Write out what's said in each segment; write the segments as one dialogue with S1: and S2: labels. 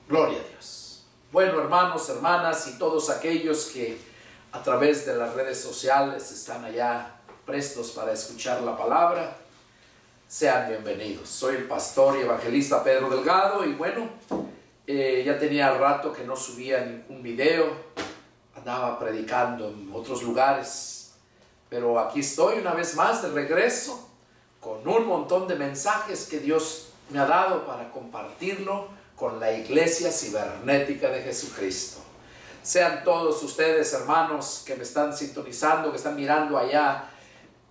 S1: Gloria a Dios. Bueno, hermanos, hermanas y todos aquellos que a través de las redes sociales están allá prestos para escuchar la palabra, sean bienvenidos. Soy el pastor y evangelista Pedro Delgado y bueno, ya tenía rato que no subía ningún video, andaba predicando en otros lugares, pero aquí estoy una vez más de regreso con un montón de mensajes que Dios me ha dado para compartirlo con la Iglesia Cibernética de Jesucristo. Sean todos ustedes, hermanos, que me están sintonizando, que están mirando allá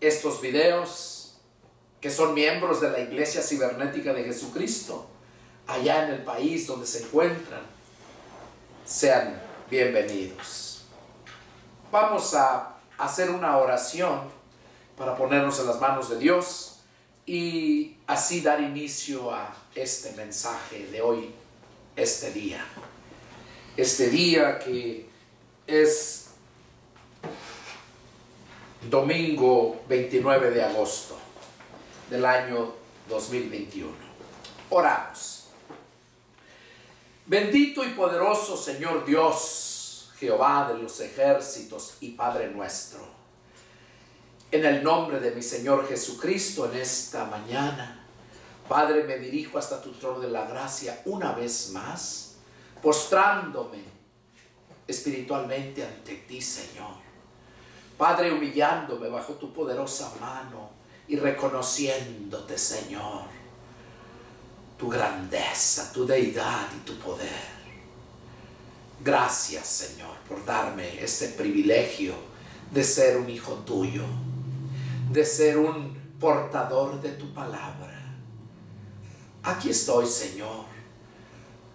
S1: estos videos, que son miembros de la Iglesia Cibernética de Jesucristo, allá en el país donde se encuentran, sean bienvenidos. Vamos a hacer una oración para ponernos en las manos de Dios y así dar inicio a este mensaje de hoy, este día que es domingo 29 de agosto del año 2021. Oramos. Bendito y poderoso Señor Dios, Jehová de los ejércitos y Padre nuestro, en el nombre de mi Señor Jesucristo, en esta mañana, Padre, me dirijo hasta tu trono de la gracia una vez más, postrándome espiritualmente ante ti, Señor. Padre, humillándome bajo tu poderosa mano y reconociéndote, Señor, tu grandeza, tu deidad y tu poder. Gracias, Señor, por darme este privilegio de ser un hijo tuyo, de ser un portador de tu palabra. Aquí estoy, Señor,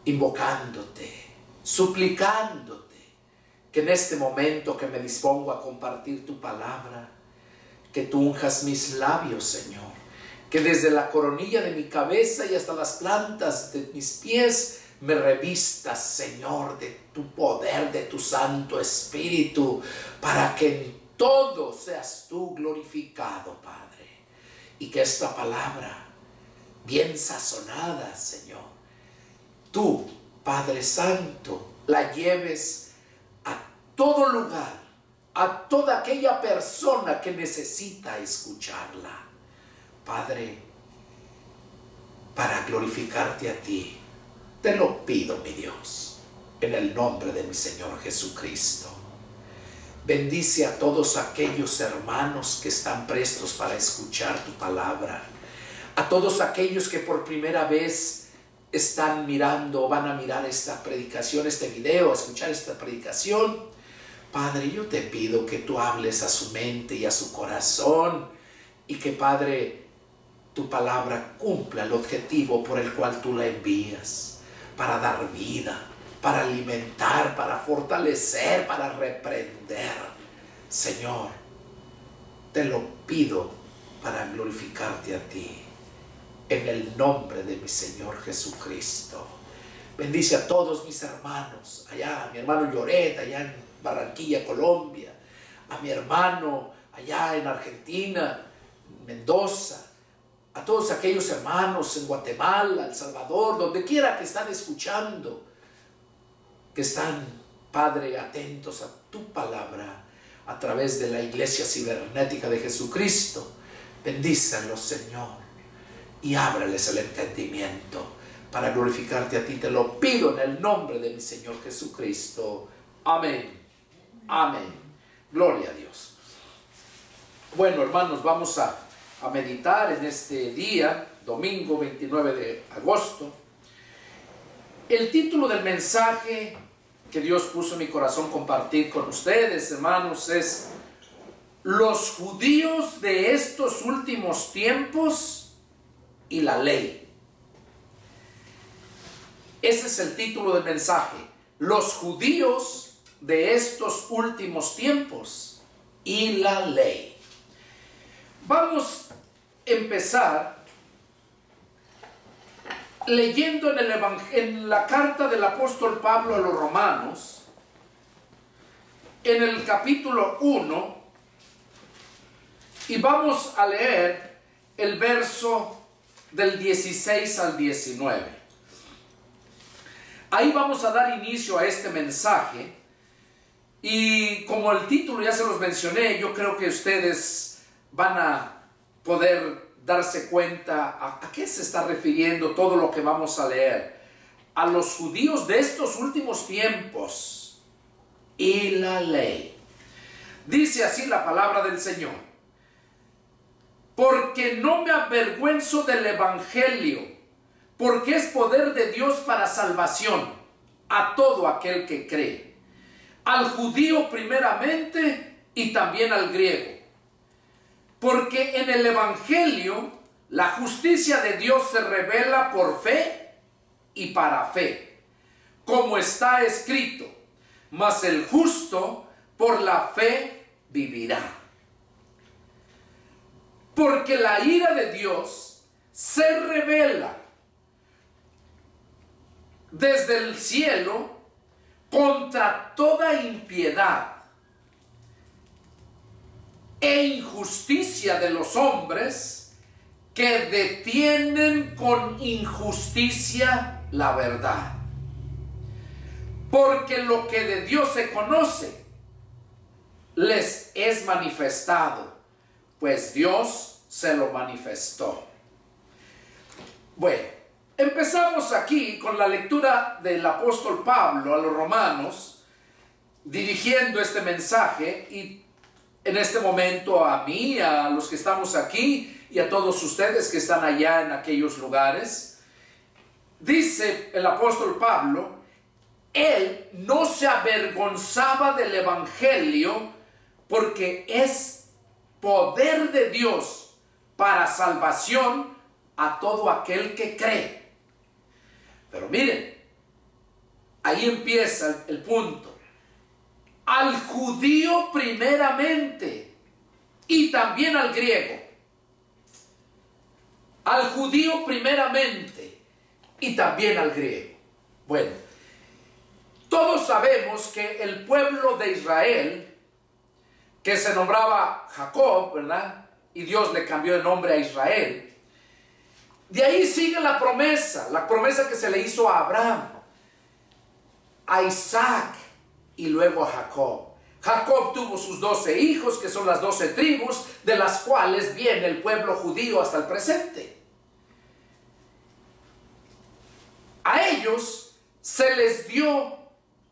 S1: invocándote, suplicándote, que en este momento que me dispongo a compartir tu palabra, que tú unjas mis labios, Señor, que desde la coronilla de mi cabeza y hasta las plantas de mis pies me revistas, Señor, de tu poder, de tu Santo Espíritu, para que en todo seas tú glorificado, Padre, y que esta palabra bien sazonada, Señor, tú, Padre Santo, la lleves a todo lugar, a toda aquella persona que necesita escucharla, Padre, para glorificarte a ti. Te lo pido, mi Dios, en el nombre de mi Señor Jesucristo. Bendice a todos aquellos hermanos que están prestos para escuchar tu palabra, a todos aquellos que por primera vez están mirando o van a mirar esta predicación, este video, a escuchar esta predicación. Padre, yo te pido que tú hables a su mente y a su corazón y que, Padre, tu palabra cumpla el objetivo por el cual tú la envías, para dar vida, para alimentar, para fortalecer, para reprender. Señor, te lo pido para glorificarte a ti, en el nombre de mi Señor Jesucristo. Bendice a todos mis hermanos, allá, a mi hermano Lloret, allá en Barranquilla, Colombia, a mi hermano allá en Argentina, Mendoza, a todos aquellos hermanos en Guatemala, El Salvador, donde quiera que están escuchando, que están, Padre, atentos a tu palabra a través de la Iglesia Cibernética de Jesucristo. Bendícelos, Señor, y ábrales el entendimiento para glorificarte a ti. Te lo pido en el nombre de mi Señor Jesucristo. Amén. Amén. Gloria a Dios. Bueno, hermanos, vamos a meditar en este día, domingo 29 de agosto. El título del mensaje que Dios puso en mi corazón compartir con ustedes, hermanos, es los judíos de estos últimos tiempos y la ley. Ese es el título del mensaje: los judíos de estos últimos tiempos y la ley. Vamos a empezar leyendo en la carta del apóstol Pablo a los romanos, en el capítulo 1, y vamos a leer el verso del 16 al 19. Ahí vamos a dar inicio a este mensaje. Y como el título ya se los mencioné, yo creo que ustedes van a poder darse cuenta a qué se está refiriendo todo lo que vamos a leer. A los judíos de estos últimos tiempos y la ley. Dice así la palabra del Señor: porque no me avergüenzo del evangelio, porque es poder de Dios para salvación a todo aquel que cree, al judío primeramente y también al griego. Porque en el evangelio la justicia de Dios se revela por fe y para fe, como está escrito: mas el justo por la fe vivirá. Porque la ira de Dios se revela desde el cielo contra toda impiedad e injusticia de los hombres que detienen con injusticia la verdad. Porque lo que de Dios se conoce les es manifestado, pues Dios se lo manifestó. Bueno, empezamos aquí con la lectura del apóstol Pablo a los romanos, dirigiendo este mensaje, y en este momento a mí, a los que estamos aquí y a todos ustedes que están allá en aquellos lugares. Dice el apóstol Pablo: él no se avergonzaba del evangelio, porque es poder de Dios para salvación a todo aquel que cree. Pero miren, ahí empieza el punto. Al judío primeramente y también al griego. Al judío primeramente y también al griego. Bueno, todos sabemos que el pueblo de Israel, que se nombraba Jacob, ¿verdad? Y Dios le cambió de nombre a Israel. De ahí sigue la promesa que se le hizo a Abraham, a Isaac y luego a Jacob. Jacob tuvo sus 12 hijos, que son las 12 tribus, de las cuales viene el pueblo judío hasta el presente. A ellos se les dio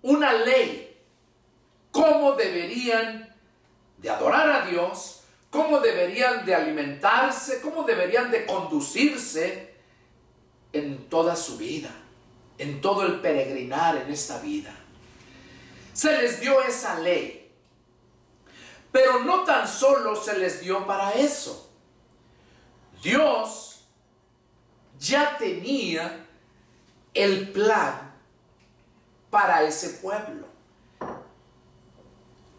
S1: una ley, cómo deberían de adorar a Dios, cómo deberían de alimentarse, cómo deberían de conducirse en toda su vida, en todo el peregrinar en esta vida. Se les dio esa ley, pero no tan solo se les dio para eso. Dios ya tenía el plan para ese pueblo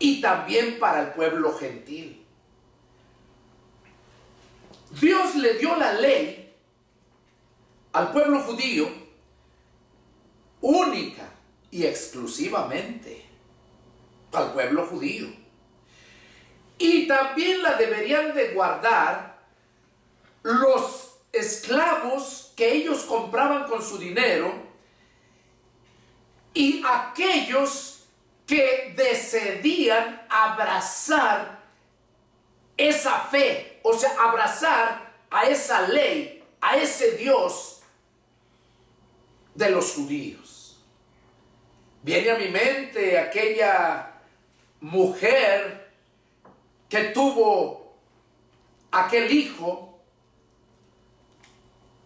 S1: y también para el pueblo gentil. Dios le dio la ley al pueblo judío única y exclusivamente al pueblo judío, y también la deberían de guardar los esclavos que ellos compraban con su dinero y aquellos que decidían abrazar esa fe, o sea, abrazar a esa ley, a ese Dios de los judíos. Viene a mi mente aquella mujer que tuvo aquel hijo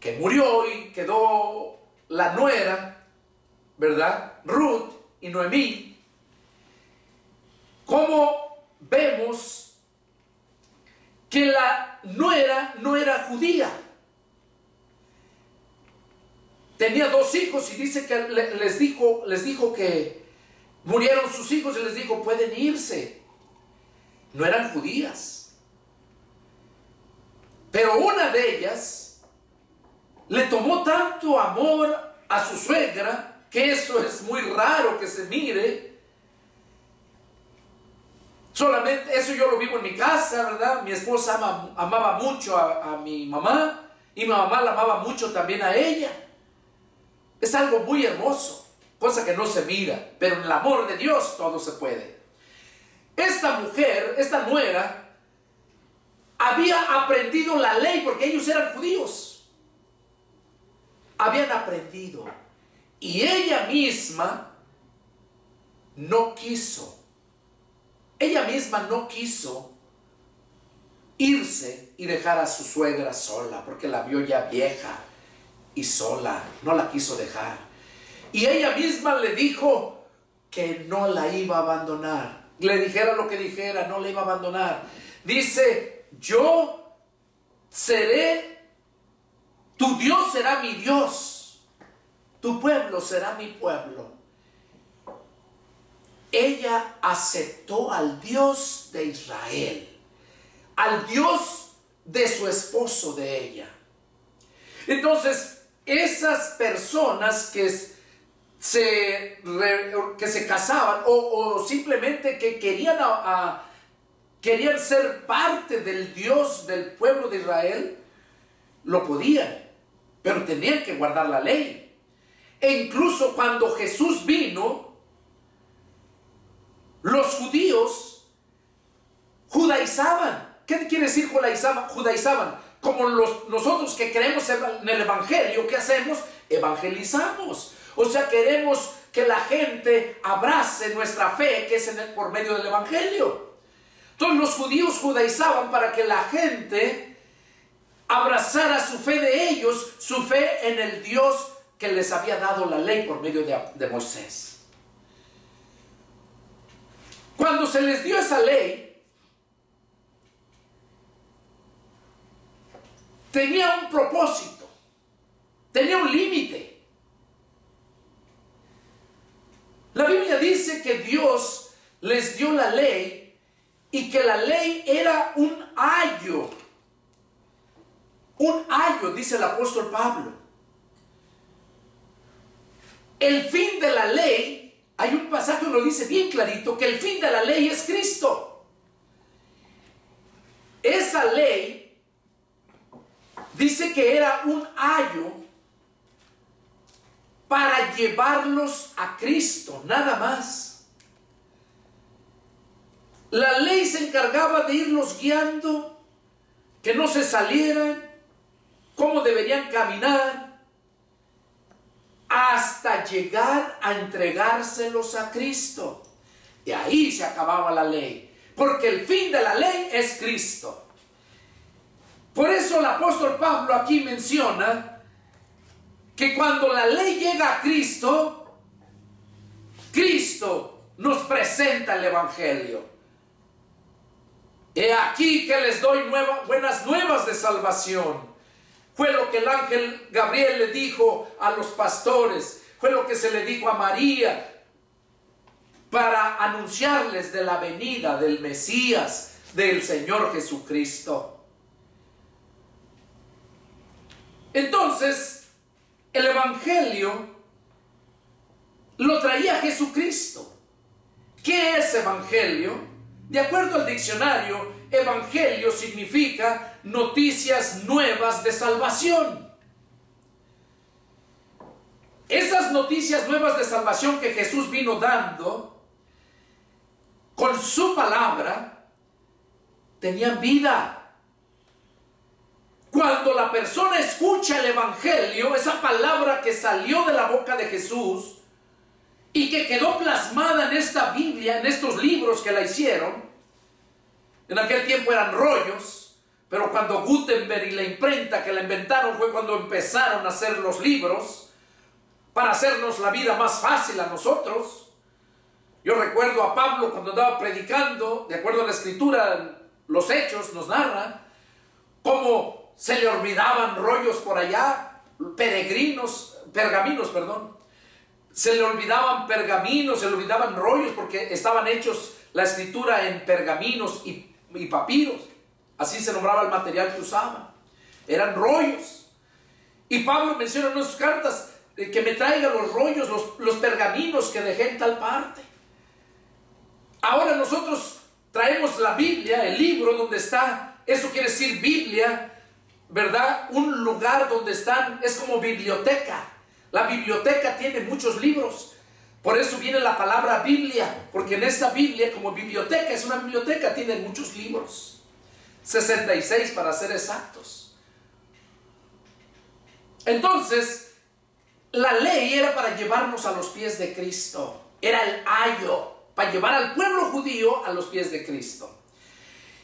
S1: que murió y quedó la nuera, ¿verdad? Ruth y Noemí. Como vemos que la nuera no era judía. Tenía 2 hijos y dice que les dijo que murieron sus hijos y les dijo: pueden irse. No eran judías. Pero una de ellas le tomó tanto amor a su suegra, que eso es muy raro que se mire. Solamente eso yo lo vivo en mi casa, ¿verdad? Mi esposa amaba mucho a mi mamá, y mi mamá la amaba mucho también a ella. Es algo muy hermoso, cosa que no se mira, pero en el amor de Dios todo se puede. Esta mujer, esta nuera, había aprendido la ley porque ellos eran judíos. Habían aprendido. Y ella misma no quiso. Ella misma no quiso irse y dejar a su suegra sola, porque la vio ya vieja y sola. No la quiso dejar. Y ella misma le dijo que no la iba a abandonar. Le dijera lo que dijera, no la iba a abandonar. Dice, yo seré, tu Dios será mi Dios, tu pueblo será mi pueblo. Ella aceptó al Dios de Israel, al Dios de su esposo de ella. Entonces, esas personas que se casaban o simplemente que querían ser parte del Dios del pueblo de Israel, lo podían, pero tenían que guardar la ley. E incluso cuando Jesús vino, los judíos judaizaban. ¿Qué quiere decir judaizaban? Como nosotros que creemos en el Evangelio, ¿qué hacemos? Evangelizamos. O sea, queremos que la gente abrace nuestra fe, que es por medio del Evangelio. Entonces los judíos judaizaban para que la gente abrazara su fe de ellos, su fe en el Dios que les había dado la ley por medio de Moisés. Cuando se les dio esa ley, tenía un propósito, tenía un límite. La Biblia dice que Dios les dio la ley y que la ley era un ayo. Un ayo, dice el apóstol Pablo. El fin de la ley, hay un pasaje que lo dice bien clarito, que el fin de la ley es Cristo. Esa ley dice que era un ayo para llevarlos a Cristo, nada más. La ley se encargaba de irlos guiando, que no se salieran, cómo deberían caminar, hasta llegar a entregárselos a Cristo. Y ahí se acababa la ley, porque el fin de la ley es Cristo. Por eso el apóstol Pablo aquí menciona que cuando la ley llega a Cristo, Cristo nos presenta el Evangelio. He aquí que les doy buenas nuevas de salvación. Fue lo que el ángel Gabriel le dijo a los pastores, fue lo que se le dijo a María para anunciarles de la venida del Mesías, del Señor Jesucristo. Entonces, el Evangelio lo traía Jesucristo. ¿Qué es Evangelio? De acuerdo al diccionario, Evangelio significa noticias nuevas de salvación. Esas noticias nuevas de salvación que Jesús vino dando con su palabra tenían vida. Cuando la persona escucha el Evangelio, esa palabra que salió de la boca de Jesús y que quedó plasmada en esta Biblia, en estos libros que la hicieron, en aquel tiempo eran rollos, pero cuando Gutenberg y la imprenta que la inventaron fue cuando empezaron a hacer los libros para hacernos la vida más fácil a nosotros. Yo recuerdo a Pablo cuando andaba predicando, de acuerdo a la Escritura, los Hechos nos narran cómo se le olvidaban rollos por allá, pergaminos, se le olvidaban pergaminos, se le olvidaban rollos porque estaban hechos la escritura en pergaminos y papiros. Así se nombraba el material que usaban. Eran rollos. Y Pablo menciona en sus cartas que me traigan los rollos, los pergaminos que dejé en tal parte. Ahora nosotros traemos la Biblia, el libro donde está, eso quiere decir Biblia, ¿verdad? Un lugar donde están, es como biblioteca. La biblioteca tiene muchos libros. Por eso viene la palabra Biblia, porque en esta Biblia, como biblioteca, es una biblioteca, tiene muchos libros. 66 para ser exactos. Entonces, la ley era para llevarnos a los pies de Cristo. Era el ayo para llevar al pueblo judío a los pies de Cristo.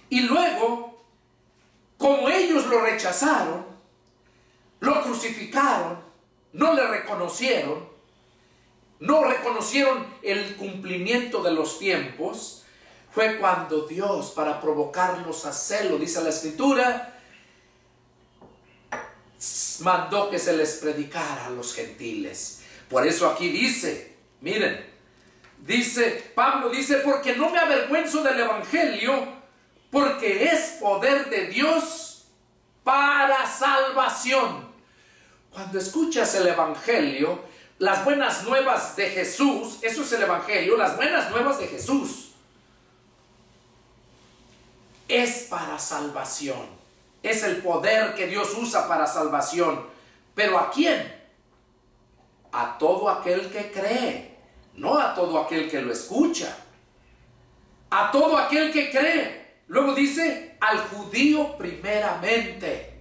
S1: Y luego, como ellos lo rechazaron, lo crucificaron, no le reconocieron, no reconocieron el cumplimiento de los tiempos, fue cuando Dios, para provocarlos a celo, dice la Escritura, mandó que se les predicara a los gentiles. Por eso aquí dice, miren, dice, Pablo dice, porque no me avergüenzo del evangelio, porque es poder de Dios para salvación. Cuando escuchas el evangelio, las buenas nuevas de Jesús, eso es el evangelio, las buenas nuevas de Jesús, es para salvación. Es el poder que Dios usa para salvación. ¿Pero a quién? A todo aquel que cree, no a todo aquel que lo escucha. A todo aquel que cree. Luego dice, al judío primeramente.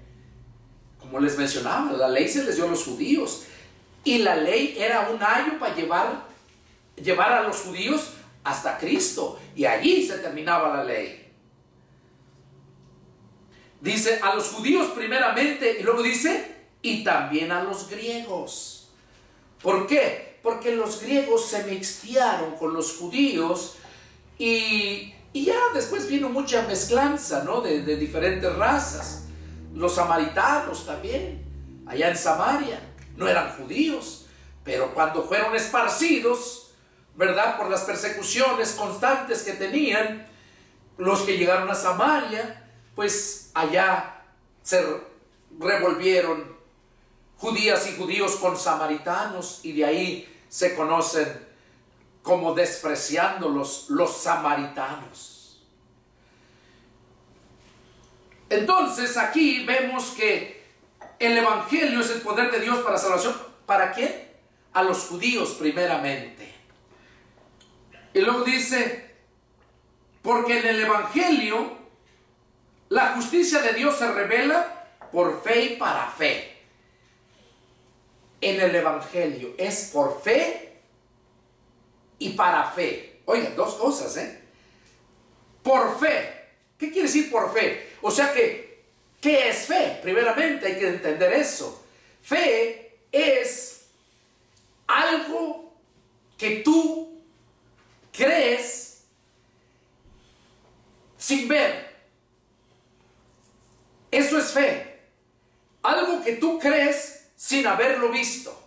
S1: Como les mencionaba, la ley se les dio a los judíos. Y la ley era un ayo para llevar a los judíos hasta Cristo. Y allí se terminaba la ley. Dice, a los judíos primeramente, y luego dice, y también a los griegos. ¿Por qué? Porque los griegos se mixtearon con los judíos y ya después vino mucha mezclanza, ¿no? de diferentes razas. Los samaritanos también, allá en Samaria, no eran judíos, pero cuando fueron esparcidos, ¿verdad? Por las persecuciones constantes que tenían, los que llegaron a Samaria, pues allá se revolvieron judías y judíos con samaritanos, y de ahí se conocen como despreciándolos los samaritanos. Entonces aquí vemos que el evangelio es el poder de Dios para salvación. ¿Para quién? A los judíos primeramente. Y luego dice, porque en el evangelio la justicia de Dios se revela por fe y para fe. En el evangelio es por fe y para fe. Oigan, dos cosas, ¿eh? Por fe. ¿Qué quiere decir por fe? O sea que, ¿qué es fe? Primeramente hay que entender eso. Fe es algo que tú crees sin ver. Eso es fe. Algo que tú crees sin haberlo visto.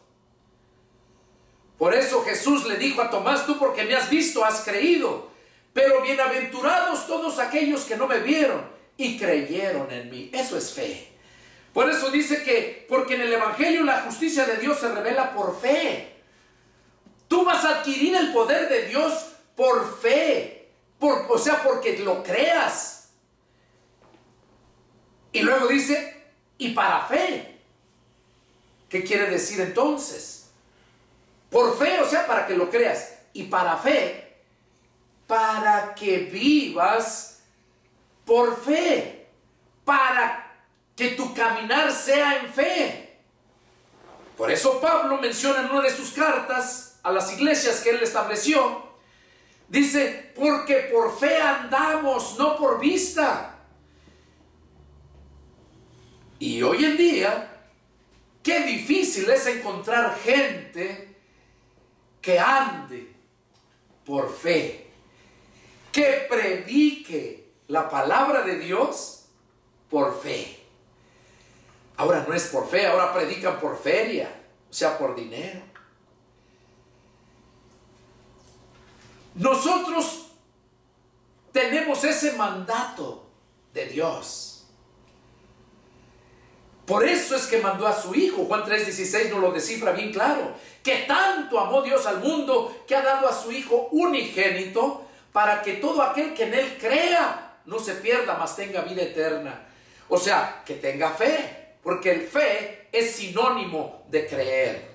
S1: Por eso Jesús le dijo a Tomás, tú porque me has visto has creído, pero bienaventurados todos aquellos que no me vieron y creyeron en mí. Eso es fe. Por eso dice que, porque en el evangelio la justicia de Dios se revela por fe. Tú vas a adquirir el poder de Dios por fe, o sea, porque lo creas. Y luego dice, y para fe. ¿Qué quiere decir entonces? Por fe, o sea, para que lo creas. Y para fe, para que vivas por fe. Para que tu caminar sea en fe. Por eso Pablo menciona en una de sus cartas a las iglesias que él estableció, dice, porque por fe andamos, no por vista. Y hoy en día, qué difícil es encontrar gente que ande por fe, que predique la palabra de Dios por fe. Ahora no es por fe, ahora predican por feria, o sea, por dinero. Nosotros tenemos ese mandato de Dios. Por eso es que mandó a su Hijo. Juan 3:16 nos lo descifra bien claro. Que tanto amó Dios al mundo que ha dado a su Hijo unigénito para que todo aquel que en Él crea no se pierda, mas tenga vida eterna. O sea, que tenga fe, porque el fe es sinónimo de creer.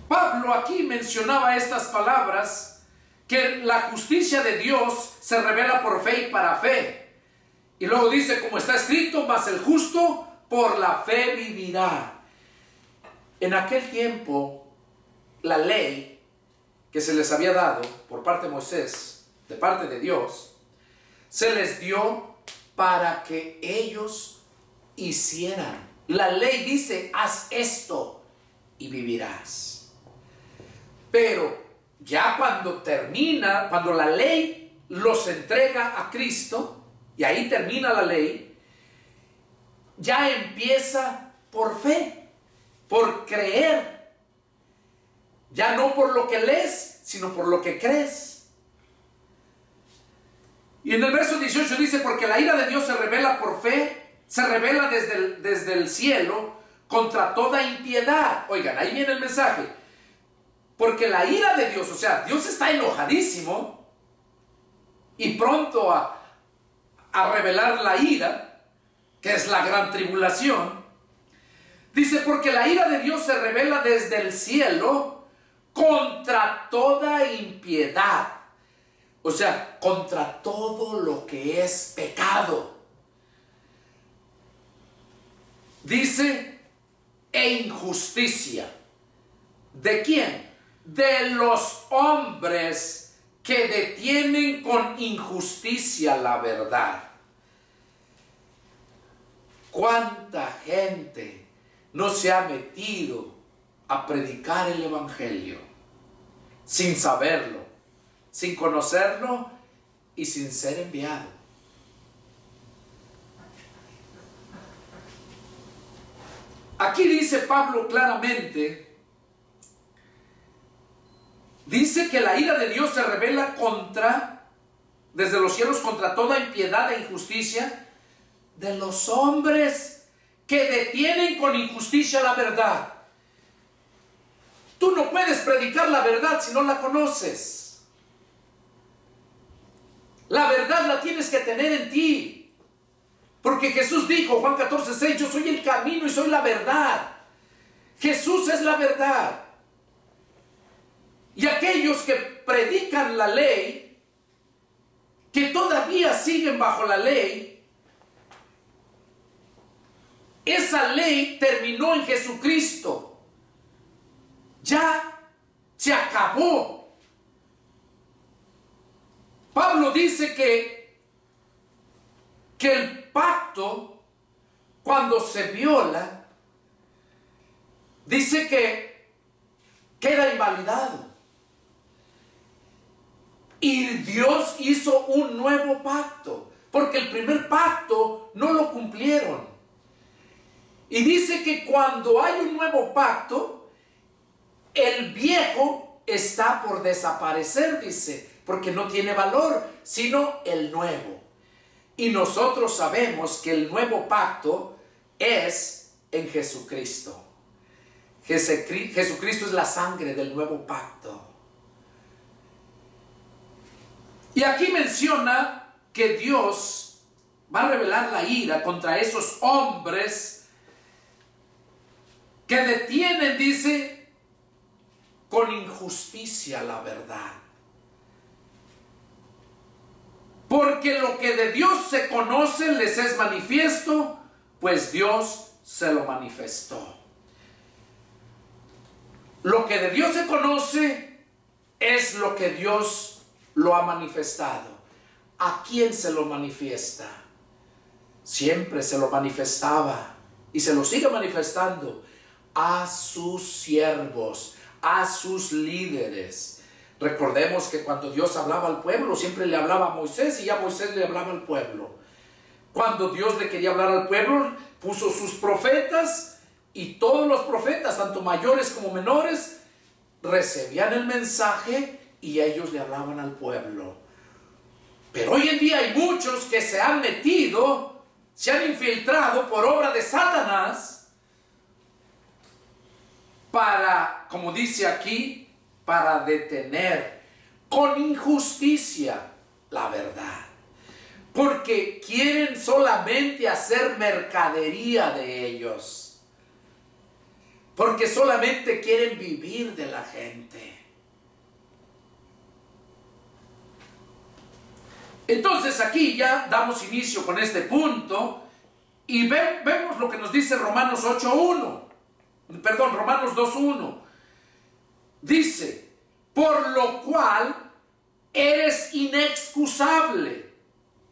S1: Pablo aquí mencionaba estas palabras, que la justicia de Dios se revela por fe y para fe. Y luego dice, como está escrito, mas el justo por la fe vivirá. En aquel tiempo, la ley que se les había dado por parte de Moisés, de parte de Dios, se les dio para que ellos hicieran. La ley dice, haz esto y vivirás. Pero ya cuando termina, cuando la ley los entrega a Cristo, y ahí termina la ley, ya empieza por fe, por creer. Ya no por lo que lees, sino por lo que crees. Y en el verso 18 dice, porque la ira de Dios se revela por fe, se revela desde el cielo contra toda impiedad. Oigan, ahí viene el mensaje. Porque la ira de Dios, o sea, Dios está enojadísimo y pronto a revelar la ira, que es la gran tribulación. Dice, porque la ira de Dios se revela desde el cielo contra toda impiedad. O sea, contra todo lo que es pecado. Dice, e injusticia. ¿De quién? De los hombres que detienen con injusticia la verdad. ¿Cuánta gente no se ha metido a predicar el evangelio sin saberlo, sin conocerlo y sin ser enviado? Aquí dice Pablo claramente, dice que la ira de Dios se revela desde los cielos contra toda impiedad e injusticia de los hombres que detienen con injusticia la verdad. Tú no puedes predicar la verdad si no la conoces. La verdad la tienes que tener en ti. Porque Jesús dijo, Juan 14:6, yo soy el camino y soy la verdad. Jesús es la verdad. Y aquellos que predican la ley, que todavía siguen bajo la ley, esa ley terminó en Jesucristo. Ya se acabó. Pablo dice que el pacto, cuando se viola, dice que queda invalidado. Y Dios hizo un nuevo pacto, porque el primer pacto no lo cumplieron. Y dice que cuando hay un nuevo pacto, el viejo está por desaparecer, dice, porque no tiene valor, sino el nuevo. Y nosotros sabemos que el nuevo pacto es en Jesucristo. Jesucristo es la sangre del nuevo pacto. Y aquí menciona que Dios va a revelar la ira contra esos hombres que detienen, dice, con injusticia la verdad. Porque lo que de Dios se conoce les es manifiesto, pues Dios se lo manifestó. Lo que de Dios se conoce es lo que Dios lo ha manifestado. ¿A quién se lo manifiesta? Siempre se lo manifestaba y se lo sigue manifestando a sus siervos, a sus líderes. Recordemos que cuando Dios hablaba al pueblo, siempre le hablaba a Moisés y ya Moisés le hablaba al pueblo. Cuando Dios le quería hablar al pueblo, puso sus profetas y todos los profetas, tanto mayores como menores, recibían el mensaje y ellos le hablaban al pueblo. Pero hoy en día hay muchos que se han metido, se han infiltrado por obra de Satanás para, como dice aquí, para detener con injusticia la verdad. porque quieren solamente hacer mercadería de ellos, porque solamente quieren vivir de la gente. Entonces aquí ya damos inicio con este punto y vemos lo que nos dice Romanos 2:1. Dice, por lo cual eres inexcusable,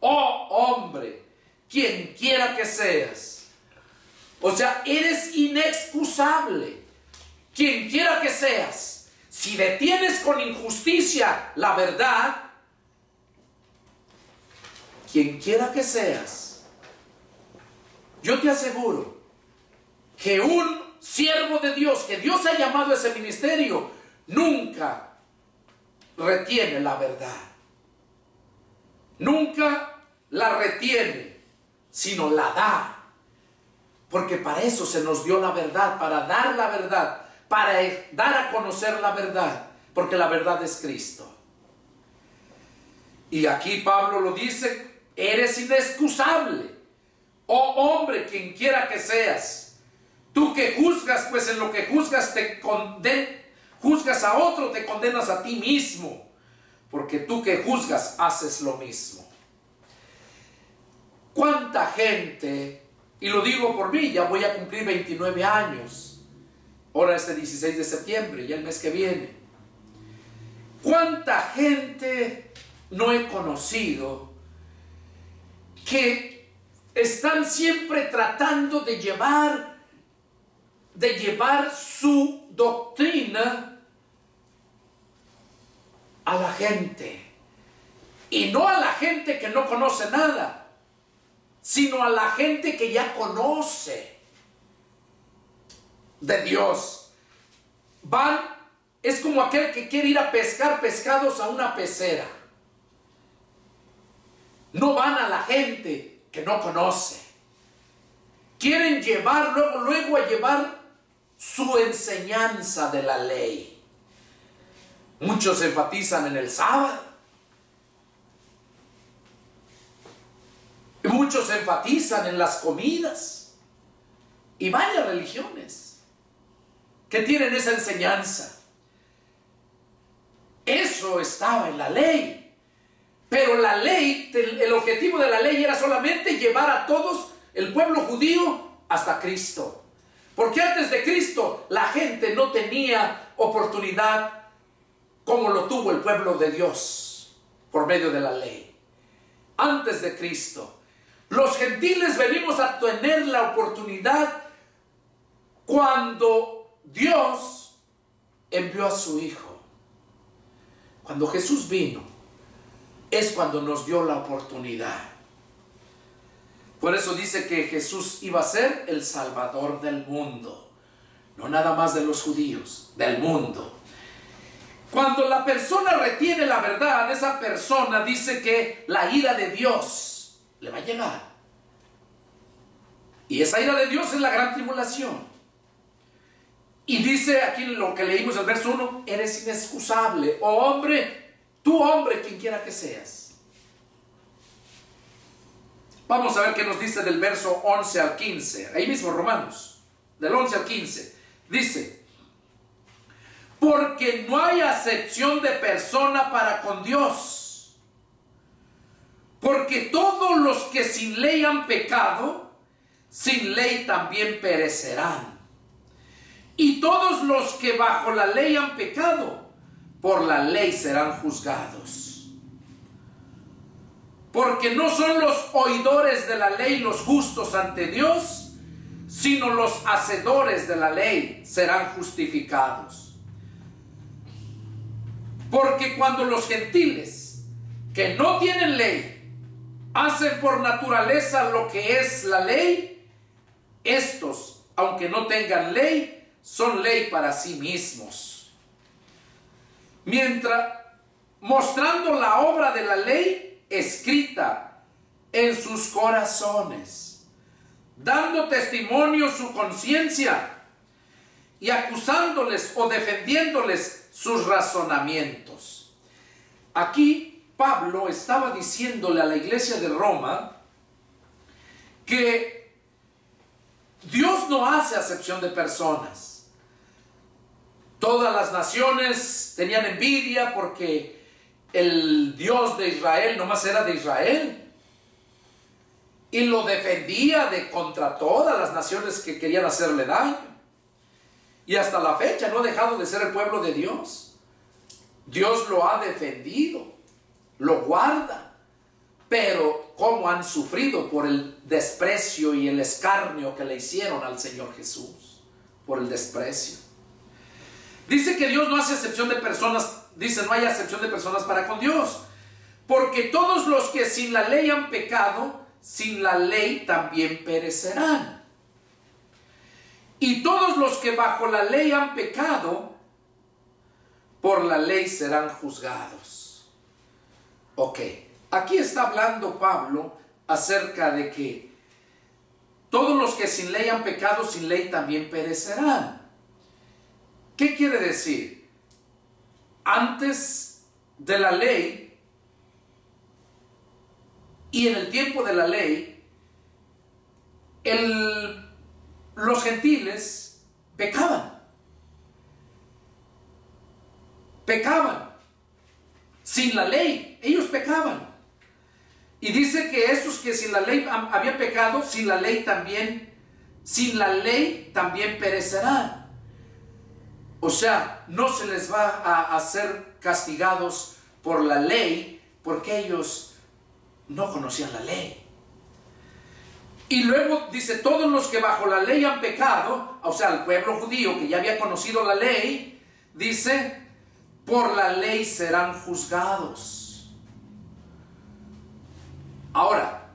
S1: oh hombre, quien quiera que seas. O sea, eres inexcusable, quien quiera que seas. Si detienes con injusticia la verdad, quien quiera que seas, yo te aseguro que un siervo de Dios, que Dios ha llamado a ese ministerio, nunca retiene la verdad. Nunca la retiene, sino la da. Porque para eso se nos dio la verdad, para dar la verdad, para dar a conocer la verdad, porque la verdad es Cristo. Y aquí Pablo lo dice, eres inexcusable, oh hombre, quien quiera que seas. Tú que juzgas, pues en lo que juzgas juzgas a otro, te condenas a ti mismo, porque tú que juzgas haces lo mismo. ¿Cuánta gente, y lo digo por mí, ya voy a cumplir 29 años, ahora este 16 de septiembre, ya el mes que viene, cuánta gente no he conocido que están siempre tratando de llevar su doctrina a la gente, y no a la gente que no conoce nada, sino a la gente que ya conoce de Dios. Es como aquel que quiere ir a pescar pescados a una pecera. No van a la gente que no conoce. Quieren llevar luego a llevar su enseñanza de la ley. Muchos enfatizan en el sábado. Y muchos enfatizan en las comidas. Y varias religiones que tienen esa enseñanza. Eso estaba en la ley. Pero la ley, el objetivo de la ley era solamente llevar a todos, el pueblo judío, hasta Cristo. Porque antes de Cristo la gente no tenía oportunidad como lo tuvo el pueblo de Dios por medio de la ley. Antes de Cristo, los gentiles venimos a tener la oportunidad cuando Dios envió a su Hijo. Cuando Jesús vino, es cuando nos dio la oportunidad. Por eso dice que Jesús iba a ser el Salvador del mundo, no nada más de los judíos, del mundo. Cuando la persona retiene la verdad, esa persona dice que la ira de Dios le va a llegar. Y esa ira de Dios es la gran tribulación. Y dice aquí lo que leímos el verso 1, eres inexcusable, oh hombre, tú hombre, quien quiera que seas. Vamos a ver qué nos dice del verso 11 al 15. Ahí mismo Romanos, del 11 al 15. Dice, porque no hay acepción de persona para con Dios. Porque todos los que sin ley han pecado, sin ley también perecerán. Y todos los que bajo la ley han pecado, por la ley serán juzgados. Porque no son los oidores de la ley los justos ante Dios, sino los hacedores de la ley serán justificados. Porque cuando los gentiles que no tienen ley hacen por naturaleza lo que es la ley, estos, aunque no tengan ley, son ley para sí mismos. Mientras mostrando la obra de la ley escrita en sus corazones, dando testimonio su conciencia y acusándoles o defendiéndoles sus razonamientos. Aquí Pablo estaba diciéndole a la iglesia de Roma que Dios no hace acepción de personas. Todas las naciones tenían envidia porque el Dios de Israel nomás era de Israel. Y lo defendía contra todas las naciones que querían hacerle daño. Y hasta la fecha no ha dejado de ser el pueblo de Dios. Dios lo ha defendido, lo guarda. Pero cómo han sufrido por el desprecio y el escarnio que le hicieron al Señor Jesús. Por el desprecio. Dice que Dios no hace acepción de personas. Dice, no hay acepción de personas para con Dios. Porque todos los que sin la ley han pecado, sin la ley también perecerán. Y todos los que bajo la ley han pecado, por la ley serán juzgados. Ok, aquí está hablando Pablo acerca de que todos los que sin ley han pecado, sin ley también perecerán. ¿Qué quiere decir? Antes de la ley y en el tiempo de la ley, los gentiles pecaban. Pecaban. Sin la ley, ellos pecaban. Y dice que esos que sin la ley habían pecado, sin la ley también perecerán. O sea, no se les va a hacer castigados por la ley, porque ellos no conocían la ley. Y luego dice, todos los que bajo la ley han pecado, o sea, el pueblo judío que ya había conocido la ley, dice, por la ley serán juzgados. Ahora,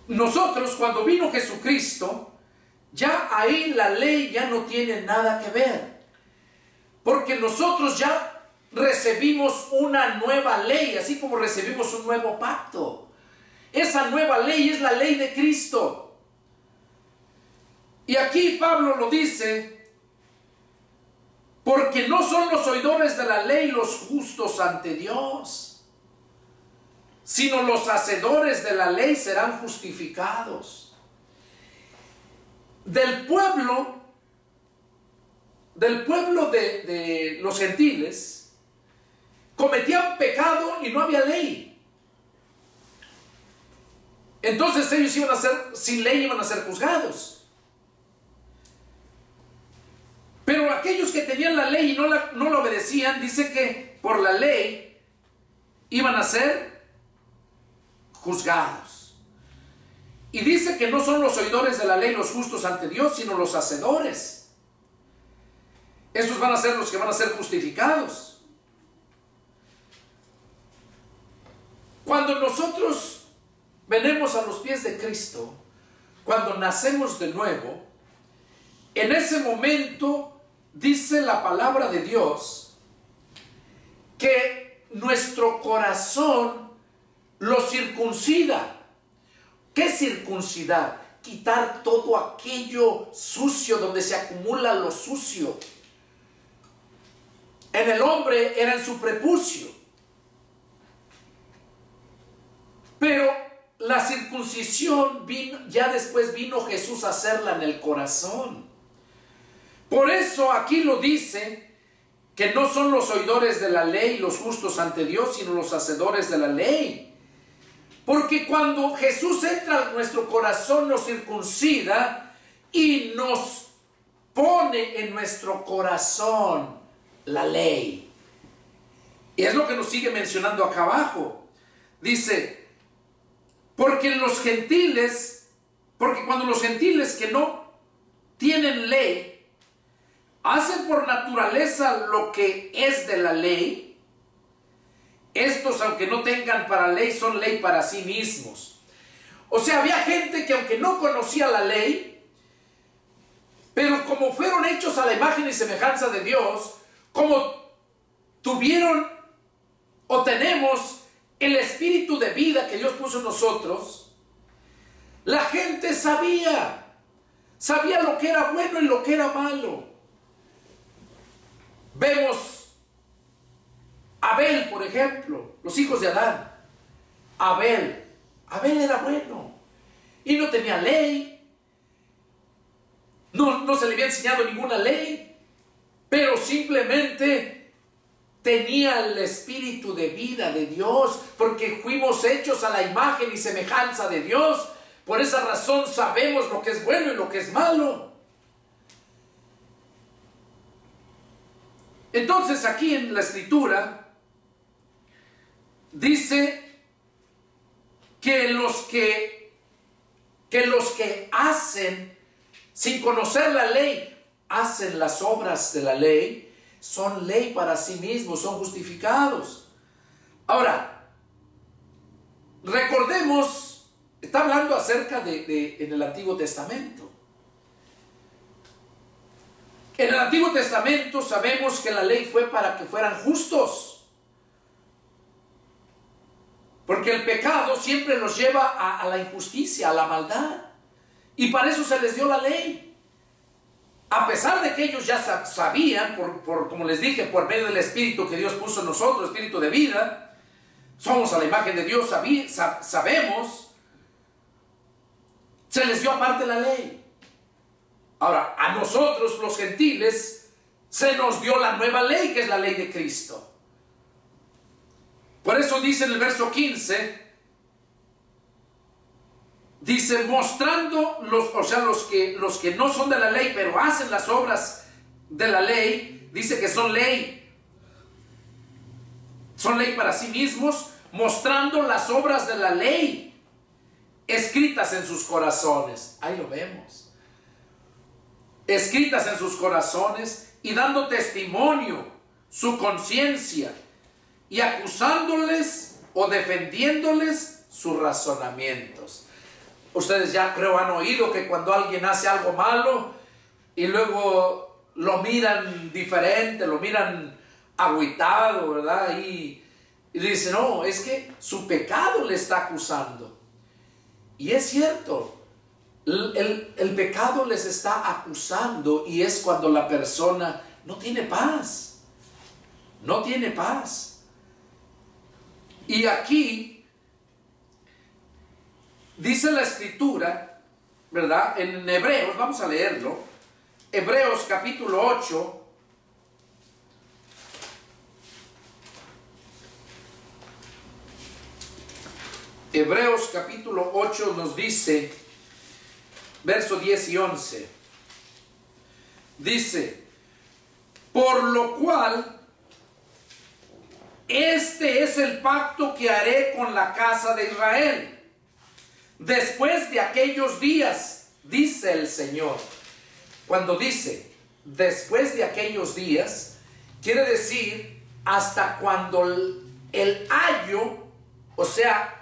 S1: nosotros cuando vino Jesucristo, ya ahí la ley ya no tiene nada que ver. Porque nosotros ya recibimos una nueva ley, así como recibimos un nuevo pacto. Esa nueva ley es la ley de Cristo. Y aquí Pablo lo dice, porque no son los oidores de la ley los justos ante Dios, sino los hacedores de la ley serán justificados. Del pueblo de los gentiles, cometían pecado y no había ley. Entonces ellos iban a ser, sin ley iban a ser juzgados. Pero aquellos que tenían la ley y no la obedecían, dice que por la ley iban a ser juzgados. Y dice que no son los oidores de la ley los justos ante Dios, sino los hacedores. Esos van a ser los que van a ser justificados. Cuando nosotros venimos a los pies de Cristo, cuando nacemos de nuevo, en ese momento dice la palabra de Dios que nuestro corazón lo circuncida. ¿Qué circuncidar? Quitar todo aquello sucio, donde se acumula lo sucio. En el hombre era en su prepucio. Pero la circuncisión ya después vino Jesús a hacerla en el corazón. Por eso aquí lo dice, que no son los oidores de la ley los justos ante Dios, sino los hacedores de la ley. Porque cuando Jesús entra en nuestro corazón, nos circuncida y nos pone en nuestro corazón la ley. Y es lo que nos sigue mencionando acá abajo. Dice, porque cuando los gentiles que no tienen ley, hacen por naturaleza lo que es de la ley, estos, aunque no tengan para ley, son ley para sí mismos. O sea, había gente que aunque no conocía la ley, pero como fueron hechos a la imagen y semejanza de Dios, como tuvieron o tenemos el espíritu de vida que Dios puso en nosotros, la gente sabía lo que era bueno y lo que era malo. Vemos Abel, por ejemplo, los hijos de Adán. Abel era bueno y no tenía ley, no se le había enseñado ninguna ley, pero simplemente tenía el espíritu de vida de Dios, porque fuimos hechos a la imagen y semejanza de Dios. Por esa razón sabemos lo que es bueno y lo que es malo. Entonces aquí en la Escritura dice que los que hacen sin conocer la ley, hacen las obras de la ley, son ley para sí mismos, son justificados. Ahora, recordemos, está hablando acerca en el Antiguo Testamento. En el Antiguo Testamento sabemos que la ley fue para que fueran justos. Porque el pecado siempre nos lleva a la injusticia, a la maldad. Y para eso se les dio la ley. A pesar de que ellos ya sabían, como les dije, por medio del Espíritu que Dios puso en nosotros, Espíritu de vida, somos a la imagen de Dios, sabemos, se les dio aparte la ley. Ahora, a nosotros los gentiles se nos dio la nueva ley, que es la ley de Cristo. Por eso dice en el verso 15, dice, mostrando los que no son de la ley, pero hacen las obras de la ley, dice que son ley para sí mismos, mostrando las obras de la ley escritas en sus corazones. Ahí lo vemos. Escritas en sus corazones y dando testimonio su conciencia, y acusándoles o defendiéndoles sus razonamientos. Ustedes ya creo han oído que cuando alguien hace algo malo y luego lo miran diferente, lo miran agüitado, ¿verdad? Y dicen, no, es que su pecado le está acusando. Y es cierto, el pecado les está acusando, y es cuando la persona no tiene paz. No tiene paz. Y aquí dice la Escritura, ¿verdad? En Hebreos, vamos a leerlo. Hebreos capítulo 8. Hebreos capítulo 8 nos dice, verso 10 y 11. Dice, por lo cual, este es el pacto que haré con la casa de Israel después de aquellos días, dice el Señor. Cuando dice después de aquellos días, quiere decir hasta cuando el ayo, o sea,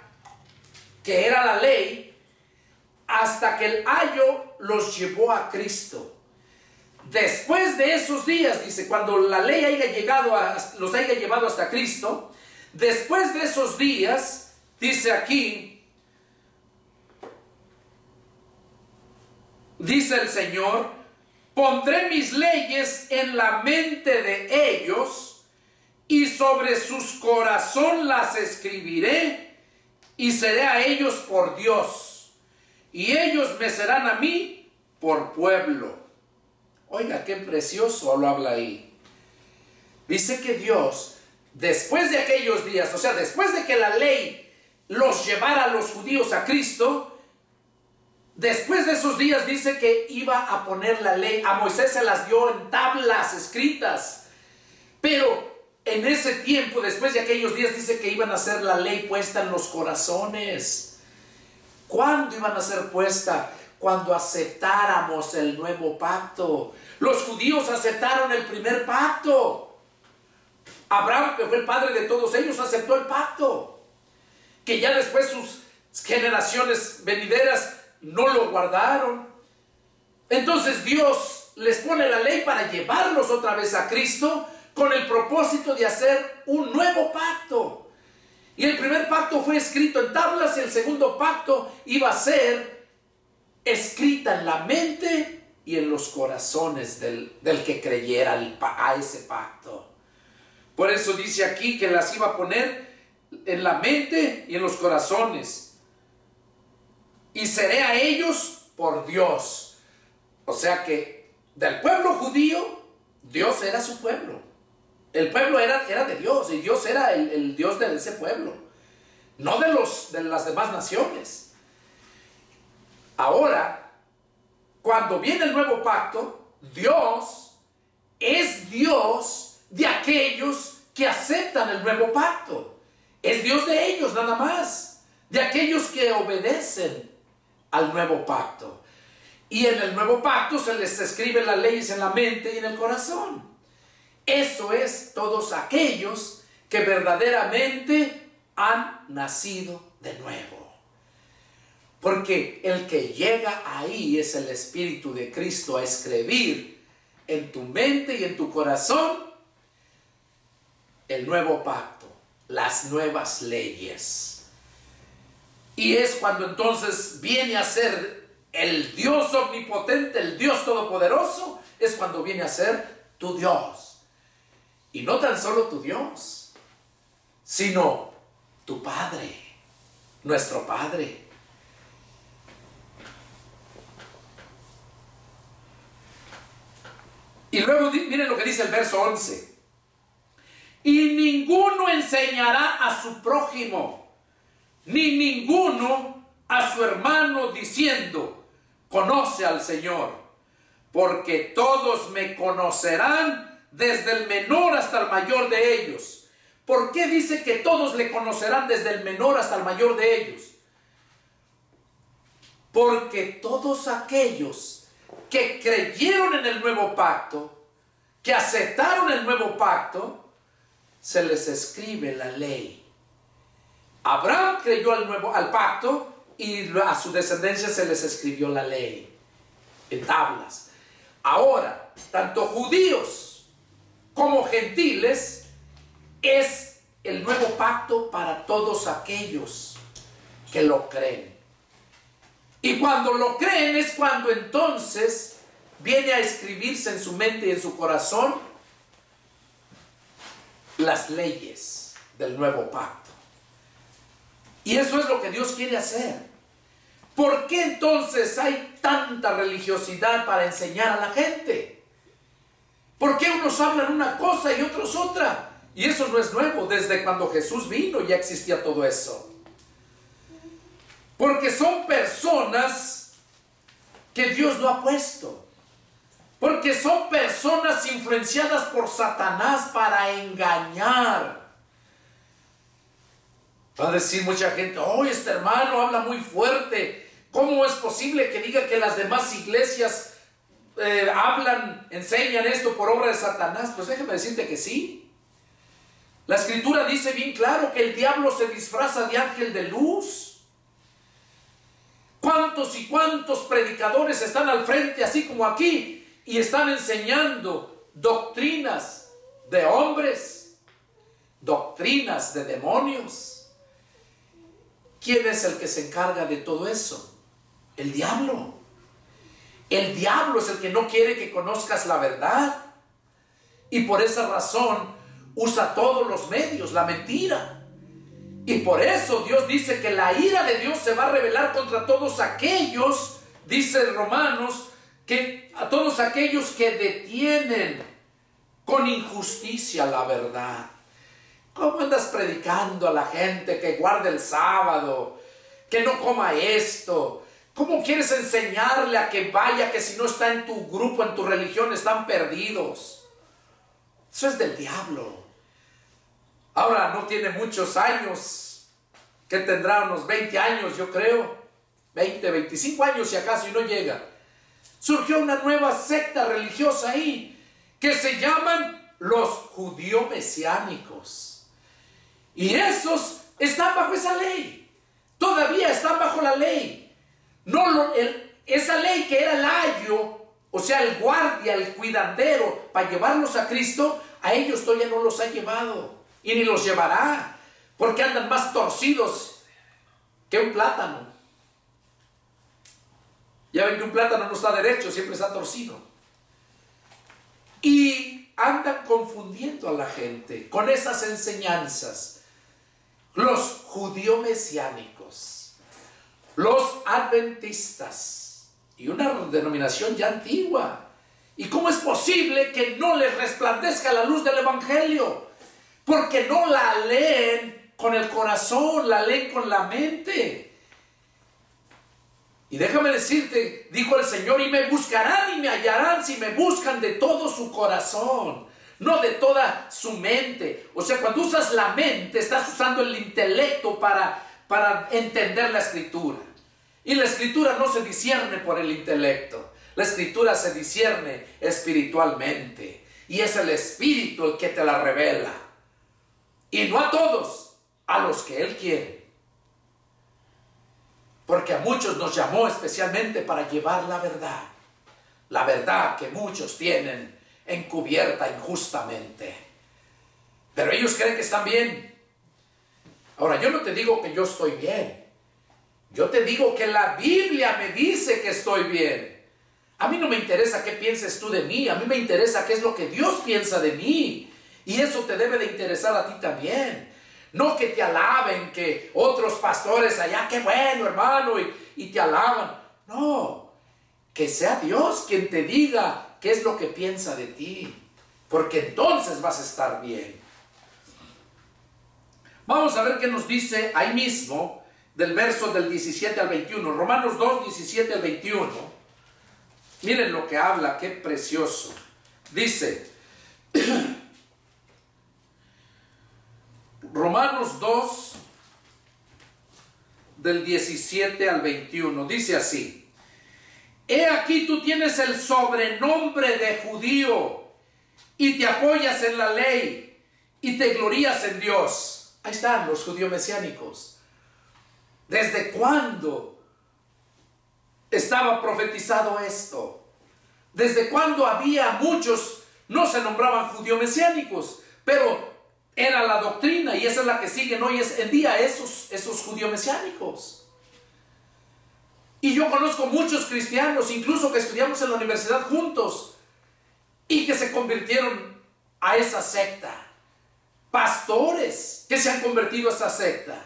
S1: que era la ley, hasta que el ayo los llevó a Cristo. Después de esos días, dice, cuando la ley los haya llevado hasta Cristo, después de esos días, dice aquí, dice el Señor, pondré mis leyes en la mente de ellos y sobre sus corazones las escribiré y seré a ellos por Dios y ellos me serán a mí por pueblo. Oiga, qué precioso lo habla ahí. Dice que Dios, después de aquellos días, o sea, después de que la ley los llevara a los judíos a Cristo, después de esos días dice que iba a poner la ley. A Moisés se las dio en tablas escritas. Pero en ese tiempo, después de aquellos días, dice que iban a ser la ley puesta en los corazones. ¿Cuándo iban a ser puesta? Cuando aceptáramos el nuevo pacto. Los judíos aceptaron el primer pacto. Abraham, que fue el padre de todos ellos, aceptó el pacto. Que ya después sus generaciones venideras no lo guardaron. Entonces Dios les pone la ley para llevarlos otra vez a Cristo, con el propósito de hacer un nuevo pacto. Y el primer pacto fue escrito en tablas y el segundo pacto iba a ser escrita en la mente y en los corazones del que creyera a ese pacto. Por eso dice aquí que las iba a poner en la mente y en los corazones. Y seré a ellos por Dios. O sea que del pueblo judío, Dios era su pueblo. El pueblo era de Dios, y Dios era el Dios de ese pueblo, no de las demás naciones. Ahora, cuando viene el nuevo pacto, Dios es Dios de aquellos que aceptan el nuevo pacto. Es Dios de ellos nada más, de aquellos que obedecen al nuevo pacto. Y en el nuevo pacto se les escribe las leyes en la mente y en el corazón. Eso es todos aquellos que verdaderamente han nacido de nuevo. Porque el que llega ahí es el Espíritu de Cristo a escribir en tu mente y en tu corazón el nuevo pacto, las nuevas leyes. Y es cuando entonces viene a ser el Dios omnipotente, el Dios todopoderoso, es cuando viene a ser tu Dios. Y no tan solo tu Dios, sino tu Padre, nuestro Padre. Y luego miren lo que dice el verso 11. Y ninguno enseñará a su prójimo, ni ninguno a su hermano diciendo, conoce al Señor, porque todos me conocerán desde el menor hasta el mayor de ellos. ¿Por qué dice que todos le conocerán desde el menor hasta el mayor de ellos? Porque todos aquellos que creyeron en el nuevo pacto, que aceptaron el nuevo pacto, se les escribe la ley. Abraham creyó al pacto y a su descendencia se les escribió la ley en tablas. Ahora, tanto judíos como gentiles, es el nuevo pacto para todos aquellos que lo creen. Y cuando lo creen es cuando entonces viene a escribirse en su mente y en su corazón las leyes del nuevo pacto. Y eso es lo que Dios quiere hacer. ¿Por qué entonces hay tanta religiosidad para enseñar a la gente? ¿Por qué unos hablan una cosa y otros otra? Y eso no es nuevo, desde cuando Jesús vino ya existía todo eso. Porque son personas que Dios no ha puesto. Porque son personas influenciadas por Satanás para engañar. Va a decir mucha gente, oh, este hermano habla muy fuerte. ¿Cómo es posible que diga que las demás iglesias hablan, enseñan esto por obra de Satanás? Pues déjeme decirte que sí. La escritura dice bien claro que el diablo se disfraza de ángel de luz. ¿Cuántos y cuántos predicadores están al frente, así como aquí, y están enseñando doctrinas de hombres, doctrinas de demonios? ¿Quién es el que se encarga de todo eso? El diablo. El diablo es el que no quiere que conozcas la verdad. Y por esa razón usa todos los medios, la mentira. Y por eso Dios dice que la ira de Dios se va a revelar contra todos aquellos, dice Romanos, que a todos aquellos que detienen con injusticia la verdad. ¿Cómo andas predicando a la gente que guarde el sábado, que no coma esto? ¿Cómo quieres enseñarle a que vaya, que si no está en tu grupo, en tu religión, están perdidos? Eso es del diablo. Ahora no tiene muchos años, que tendrá unos 20 años, yo creo, 20, 25 años si acaso, y no llega. Surgió una nueva secta religiosa ahí, que se llaman los judíos mesiánicos. Y esos están bajo esa ley, todavía están bajo la ley. Esa ley que era el ayo, o sea, el guardia, el cuidadero, para llevarlos a Cristo, a ellos todavía no los ha llevado, y ni los llevará, porque andan más torcidos que un plátano. Ya ven que un plátano no está derecho, siempre está torcido. Y andan confundiendo a la gente con esas enseñanzas. Los judíos mesiánicos, los adventistas y una denominación ya antigua. ¿Y cómo es posible que no les resplandezca la luz del evangelio? Porque no la leen con el corazón, la leen con la mente. Y déjame decirte, dijo el Señor, y me buscarán y me hallarán si me buscan de todo su corazón, no de toda su mente. O sea, cuando usas la mente, estás usando el intelecto para entender la Escritura. Y la Escritura no se discierne por el intelecto. La Escritura se discierne espiritualmente. Y es el Espíritu el que te la revela. Y no a todos, a los que Él quiere. Porque a muchos nos llamó especialmente para llevar la verdad. La verdad que muchos tienen encubierta injustamente. Pero ellos creen que están bien. Ahora, yo no te digo que yo estoy bien. Yo te digo que la Biblia me dice que estoy bien. A mí no me interesa qué pienses tú de mí. A mí me interesa qué es lo que Dios piensa de mí. Y eso te debe de interesar a ti también. No que te alaben, que otros pastores allá, qué bueno hermano, y te alaban. No, que sea Dios quien te diga qué es lo que piensa de ti. Porque entonces vas a estar bien. Vamos a ver qué nos dice ahí mismo, del verso del 17 al 21. Romanos 2, 17 al 21. Miren lo que habla, qué precioso. Dice, Romanos 2, del 17 al 21, dice así: He aquí tú tienes el sobrenombre de judío y te apoyas en la ley y te glorías en Dios. Ahí están los judíos mesiánicos. ¿Desde cuándo estaba profetizado esto? ¿Desde cuándo había muchos, no se nombraban judíos mesiánicos, pero era la doctrina, y esa es la que siguen hoy en día, esos judíos mesiánicos? Y yo conozco muchos cristianos, incluso que estudiamos en la universidad juntos, y que se convirtieron a esa secta. Pastores que se han convertido a esa secta,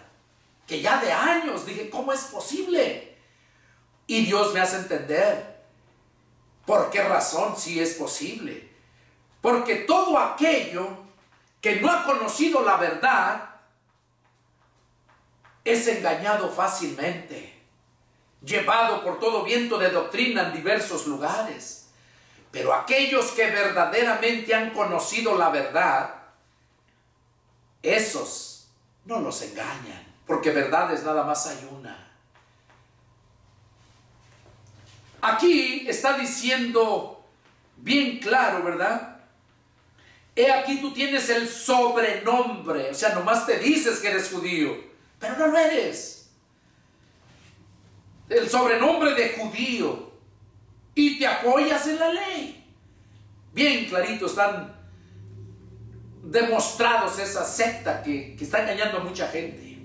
S1: que ya de años dije, ¿cómo es posible? Y Dios me hace entender por qué razón sí es posible. Porque todo aquello que no ha conocido la verdad es engañado fácilmente, llevado por todo viento de doctrina en diversos lugares. Pero aquellos que verdaderamente han conocido la verdad, esos no los engañan, porque verdades nada más hay una. Aquí está diciendo bien claro, ¿verdad? He aquí tú tienes el sobrenombre, o sea, nomás te dices que eres judío, pero no lo eres. El sobrenombre de judío, y te apoyas en la ley. Bien clarito están demostrados esa secta que está engañando a mucha gente.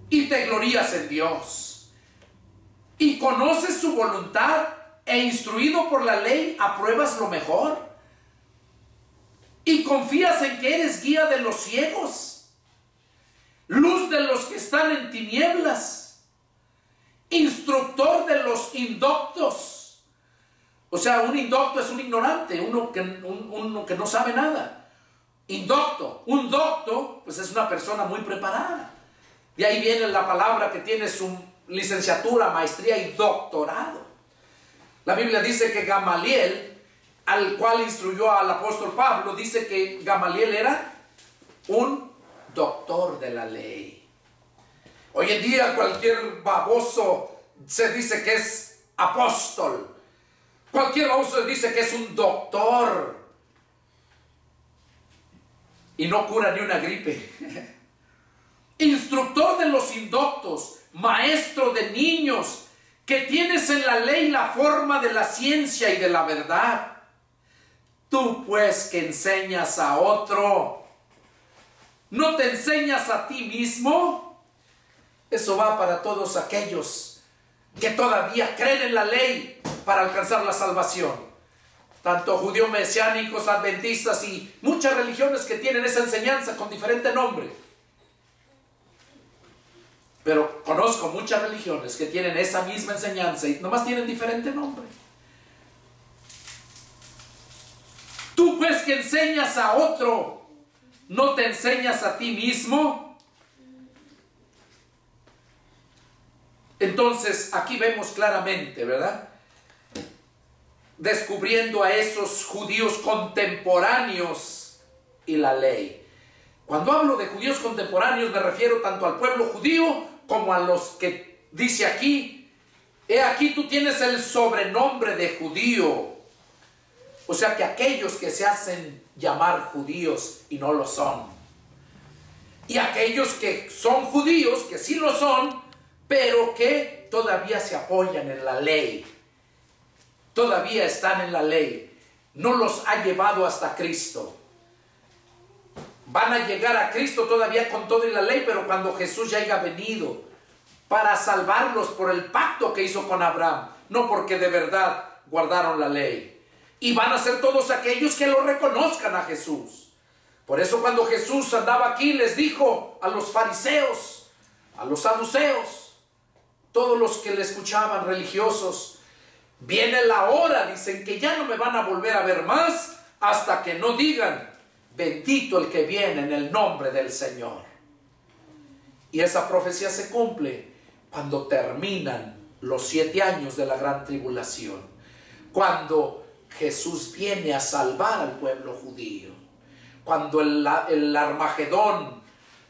S1: Y te glorías en Dios, y conoces su voluntad, e instruido por la ley apruebas lo mejor, y confías en que eres guía de los ciegos, luz de los que están en tinieblas, instructor de los indoctos. O sea, un indocto es un ignorante, uno que no sabe nada. Indocto, un docto, pues es una persona muy preparada. De ahí viene la palabra que tiene su licenciatura, maestría y doctorado. La Biblia dice que Gamaliel, al cual instruyó al apóstol Pablo, dice que Gamaliel era un doctor de la ley. Hoy en día cualquier baboso se dice que es apóstol. Cualquier baboso dice que es un doctor. Y no cura ni una gripe. Instructor de los indoctos, maestro de niños, que tienes en la ley la forma de la ciencia y de la verdad. Tú pues que enseñas a otro, ¿no te enseñas a ti mismo? Eso va para todos aquellos que todavía creen en la ley para alcanzar la salvación. tanto judíos mesiánicos, adventistas y muchas religiones que tienen esa enseñanza con diferente nombre. Pero conozco muchas religiones que tienen esa misma enseñanza y nomás tienen diferente nombre. Tú pues que enseñas a otro, ¿no te enseñas a ti mismo? Entonces aquí vemos claramente, ¿verdad? Descubriendo a esos judíos contemporáneos y la ley. Cuando hablo de judíos contemporáneos me refiero tanto al pueblo judío como a los que dice aquí, he aquí tú tienes el sobrenombre de judío. O sea que aquellos que se hacen llamar judíos y no lo son. Y aquellos que son judíos, que sí lo son, pero que todavía se apoyan en la ley. Todavía están en la ley. No los ha llevado hasta Cristo. Van a llegar a Cristo todavía con todo y la ley, pero cuando Jesús ya haya venido para salvarlos por el pacto que hizo con Abraham, no porque de verdad guardaron la ley. Y van a ser todos aquellos que lo reconozcan a Jesús. Por eso cuando Jesús andaba aquí les dijo a los fariseos, a los saduceos, todos los que le escuchaban religiosos, viene la hora, dicen, que ya no me van a volver a ver más hasta que no digan, bendito el que viene en el nombre del Señor. Y esa profecía se cumple cuando terminan los 7 años de la gran tribulación. Cuando Jesús viene a salvar al pueblo judío. Cuando el Armagedón,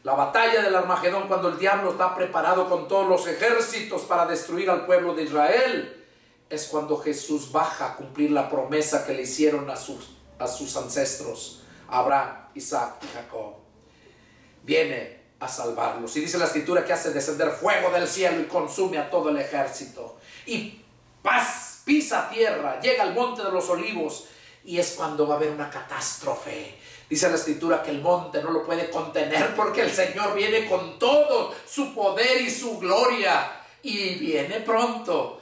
S1: la batalla del Armagedón, cuando el diablo está preparado con todos los ejércitos para destruir al pueblo de Israel, es cuando Jesús baja a cumplir la promesa que le hicieron a sus ancestros, Abraham, Isaac y Jacob. Viene a salvarlos. Y dice la Escritura que hace descender fuego del cielo y consume a todo el ejército. Y pisa tierra, llega al monte de los olivos y es cuando va a haber una catástrofe. Dice la Escritura que el monte no lo puede contener porque el Señor viene con todo su poder y su gloria y viene pronto.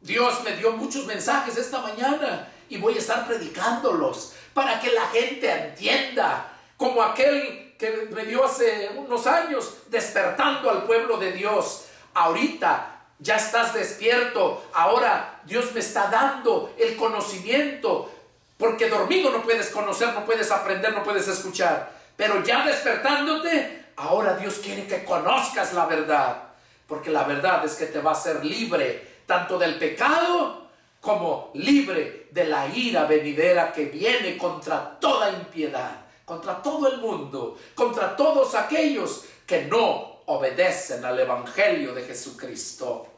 S1: Dios me dio muchos mensajes esta mañana y voy a estar predicándolos para que la gente entienda, como aquel que me dio hace unos años, despertando al pueblo de Dios. Ahorita ya estás despierto, ahora Dios me está dando el conocimiento, porque dormido no puedes conocer, no puedes aprender, no puedes escuchar, pero ya despertándote, ahora Dios quiere que conozcas la verdad, porque la verdad es que te va a hacer libre, tanto del pecado, como libre de la ira venidera que viene contra toda impiedad, contra todo el mundo, contra todos aquellos que no obedecen al Evangelio de Jesucristo.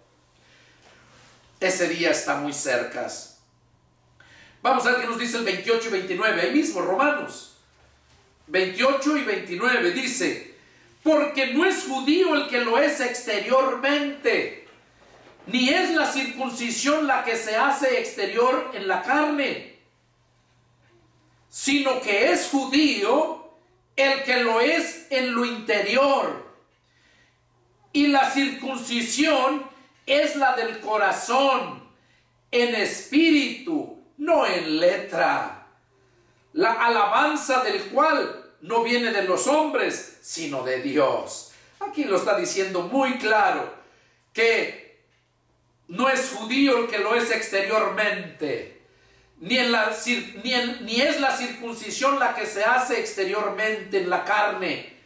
S1: Ese día está muy cerca. Vamos a ver qué nos dice el 28 y 29, ahí mismo, Romanos 28 y 29, dice, porque no es judío el que lo es exteriormente, ni es la circuncisión la que se hace exterior en la carne, sino que es judío el que lo es en lo interior. Y la circuncisión es la del corazón, en espíritu, no en letra. La alabanza del cual no viene de los hombres, sino de Dios. Aquí lo está diciendo muy claro, que no es judío el que lo es exteriormente, ni es la circuncisión la que se hace exteriormente en la carne,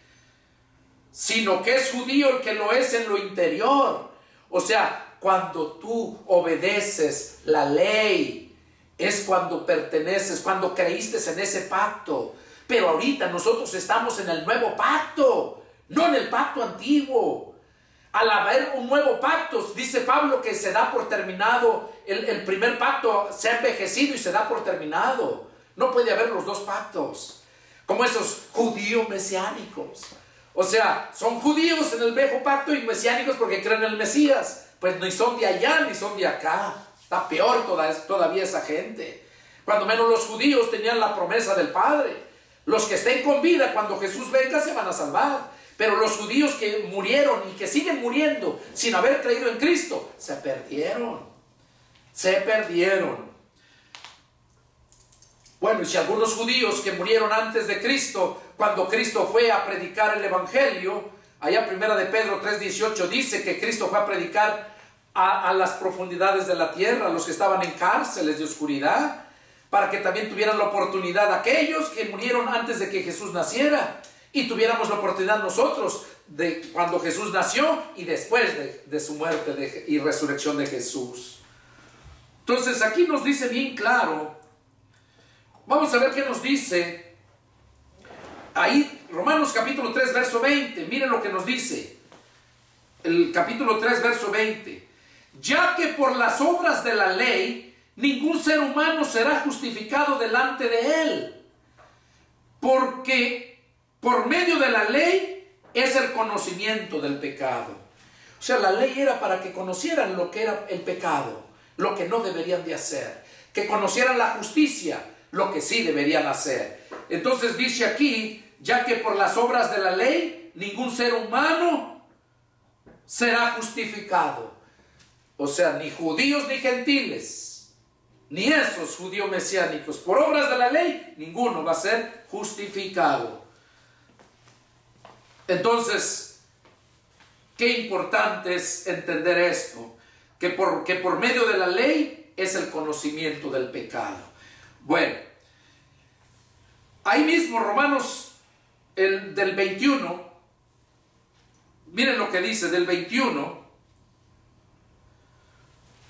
S1: sino que es judío el que lo es en lo interior. O sea, cuando tú obedeces la ley, es cuando perteneces, cuando creíste en ese pacto. Pero ahorita nosotros estamos en el nuevo pacto, no en el pacto antiguo. Al haber un nuevo pacto, dice Pablo que se da por terminado, el primer pacto se ha envejecido y se da por terminado. No puede haber los dos pactos, como esos judíos mesiánicos. O sea, son judíos en el viejo pacto y mesiánicos porque creen en el Mesías. Pues ni son de allá ni son de acá. Está peor todavía esa gente. Cuando menos los judíos tenían la promesa del Padre. Los que estén con vida cuando Jesús venga se van a salvar. Pero los judíos que murieron y que siguen muriendo sin haber creído en Cristo, se perdieron. Se perdieron. Bueno, y si algunos judíos que murieron antes de Cristo, cuando Cristo fue a predicar el Evangelio, allá primera de Pedro 3:18 dice que Cristo fue a predicar a las profundidades de la tierra, a los que estaban en cárceles de oscuridad, para que también tuvieran la oportunidad aquellos que murieron antes de que Jesús naciera, y tuviéramos la oportunidad nosotros de cuando Jesús nació y después de su muerte y resurrección de Jesús. Entonces aquí nos dice bien claro, vamos a ver qué nos dice ahí, Romanos capítulo 3, verso 20, miren lo que nos dice, el capítulo 3, verso 20, ya que por las obras de la ley, ningún ser humano será justificado delante de él, porque por medio de la ley es el conocimiento del pecado. O sea, la ley era para que conocieran lo que era el pecado, lo que no deberían de hacer, que conocieran la justicia, lo que sí deberían hacer. Entonces dice aquí, ya que por las obras de la ley, ningún ser humano será justificado. O sea, ni judíos ni gentiles, ni esos judíos mesiánicos, por obras de la ley, ninguno va a ser justificado. Entonces, qué importante es entender esto, que por medio de la ley es el conocimiento del pecado. Bueno, ahí mismo Romanos del 21, miren lo que dice del 21,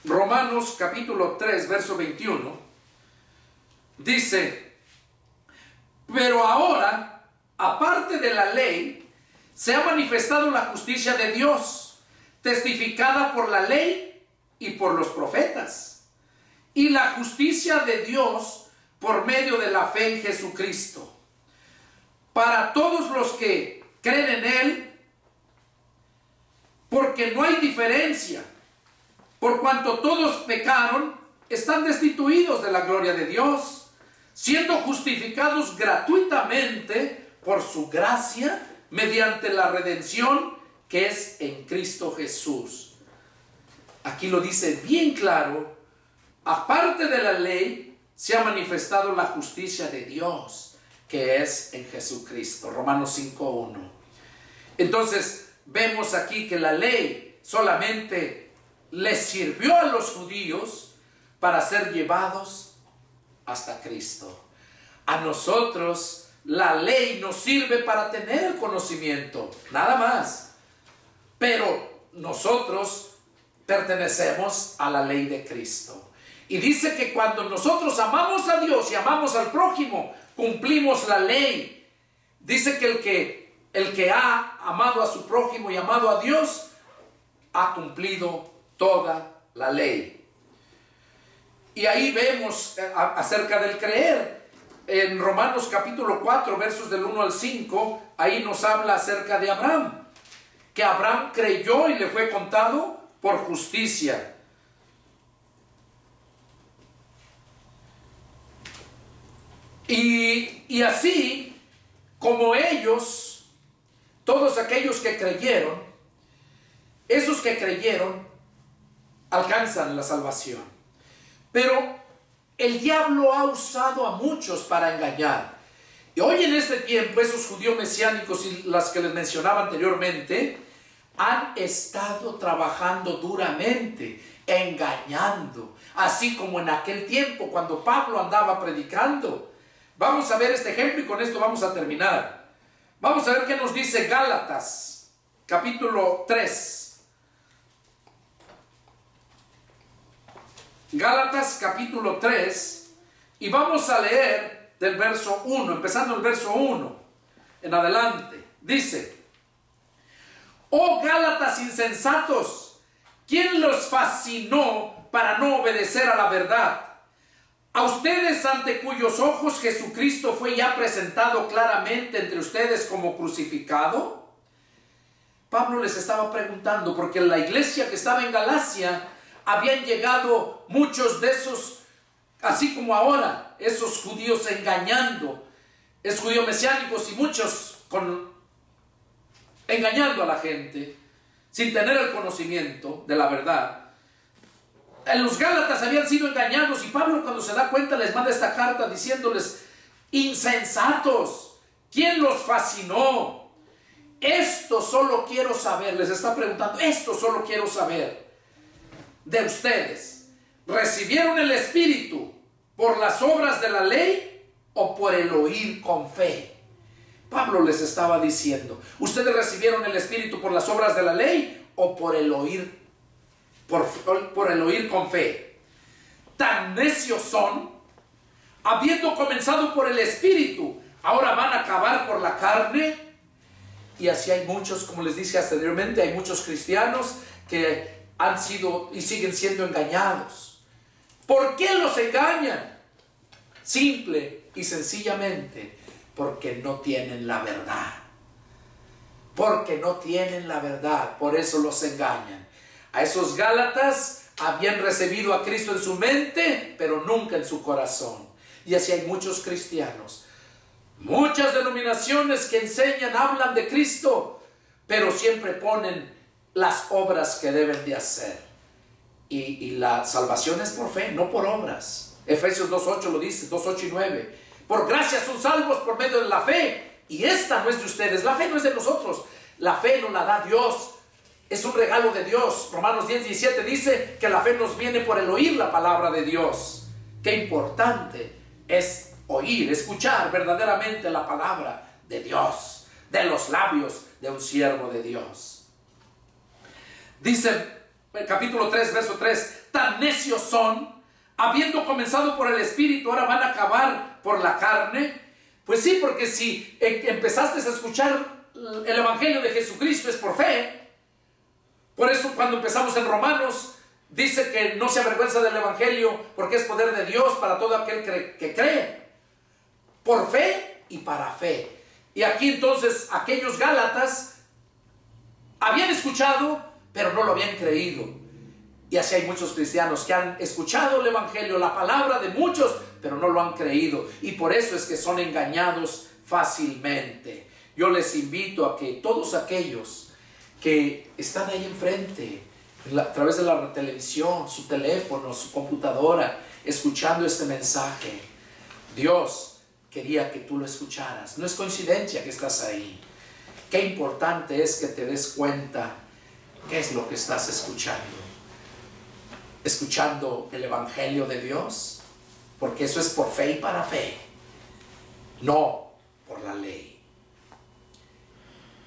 S1: Romanos capítulo 3, verso 21, dice, pero ahora, aparte de la ley, se ha manifestado la justicia de Dios, testificada por la ley y por los profetas, y la justicia de Dios por medio de la fe en Jesucristo, para todos los que creen en Él, porque no hay diferencia, por cuanto todos pecaron, están destituidos de la gloria de Dios, siendo justificados gratuitamente por su gracia, mediante la redención que es en Cristo Jesús. Aquí lo dice bien claro, aparte de la ley, se ha manifestado la justicia de Dios, que es en Jesucristo. Romanos 5:1. Entonces, vemos aquí que la ley solamente les sirvió a los judíos para ser llevados hasta Cristo. A nosotros la ley nos sirve para tener el conocimiento, nada más. Pero nosotros pertenecemos a la ley de Cristo. Y dice que cuando nosotros amamos a Dios y amamos al prójimo, cumplimos la ley. Dice que el que ha amado a su prójimo y amado a Dios, ha cumplido toda la ley. Y ahí vemos acerca del creer. En Romanos capítulo 4, versos del 1 al 5, ahí nos habla acerca de Abraham, que Abraham creyó y le fue contado por justicia. Y así como ellos, todos aquellos que creyeron, esos que creyeron alcanzan la salvación. Pero el diablo ha usado a muchos para engañar. Y hoy en este tiempo, esos judíos mesiánicos y las que les mencionaba anteriormente, han estado trabajando duramente, engañando, así como en aquel tiempo cuando Pablo andaba predicando. Vamos a ver este ejemplo y con esto vamos a terminar. Vamos a ver qué nos dice Gálatas, capítulo 3. Gálatas capítulo 3, y vamos a leer del verso 1, empezando el verso 1 en adelante. Dice: oh Gálatas insensatos, ¿quién los fascinó para no obedecer a la verdad? A ustedes, ante cuyos ojos Jesucristo fue ya presentado claramente entre ustedes como crucificado. Pablo les estaba preguntando, porque en la iglesia que estaba en Galacia habían llegado muchos de esos, así como ahora, esos judíos engañando, esos judíos mesiánicos y muchos engañando a la gente, sin tener el conocimiento de la verdad. los Gálatas habían sido engañados, y Pablo, cuando se da cuenta, les manda esta carta diciéndoles: insensatos, ¿quién los fascinó? Esto solo quiero saber, les está preguntando, esto solo quiero saber de ustedes: ¿recibieron el Espíritu por las obras de la ley o por el oír con fe? Pablo les estaba diciendo: ¿ustedes recibieron el Espíritu por las obras de la ley o por el oír, por el oír con fe? Tan necios son, habiendo comenzado por el Espíritu, ahora van a acabar por la carne. Y así hay muchos, como les dije anteriormente, hay muchos cristianos que han sido y siguen siendo engañados. ¿Por qué los engañan? Simple y sencillamente porque no tienen la verdad. Porque no tienen la verdad, por eso los engañan. A esos Gálatas habían recibido a Cristo en su mente, pero nunca en su corazón. Y así hay muchos cristianos. Muchas denominaciones que enseñan, hablan de Cristo, pero siempre ponen las obras que deben de hacer. Y la salvación es por fe, no por obras. Efesios 2.8 lo dice, 2.8 y 9. Por gracia son salvos por medio de la fe, y esta no es de ustedes. La fe no es de nosotros, la fe nos la da Dios. Es un regalo de Dios. Romanos 10.17 dice que la fe nos viene por el oír la palabra de Dios. Qué importante es oír, escuchar verdaderamente la palabra de Dios, de los labios de un siervo de Dios. Dice el capítulo 3, verso 3: tan necios son, habiendo comenzado por el Espíritu, ahora van a acabar por la carne. Pues sí, porque si empezaste a escuchar el Evangelio de Jesucristo es por fe. Por eso cuando empezamos en Romanos, dice que no se avergüenza del Evangelio, porque es poder de Dios para todo aquel que cree. Por fe y para fe. Y aquí entonces aquellos Gálatas habían escuchado, pero no lo habían creído. Y así hay muchos cristianos que han escuchado el Evangelio, la palabra de muchos, pero no lo han creído. Y por eso es que son engañados fácilmente. Yo les invito a que todos aquellos que están ahí enfrente, a través de la televisión, su teléfono, su computadora, escuchando este mensaje, Dios quería que tú lo escucharas. No es coincidencia que estás ahí. Qué importante es que te des cuenta qué es lo que estás escuchando. Escuchando el Evangelio de Dios, porque eso es por fe y para fe, no por la ley.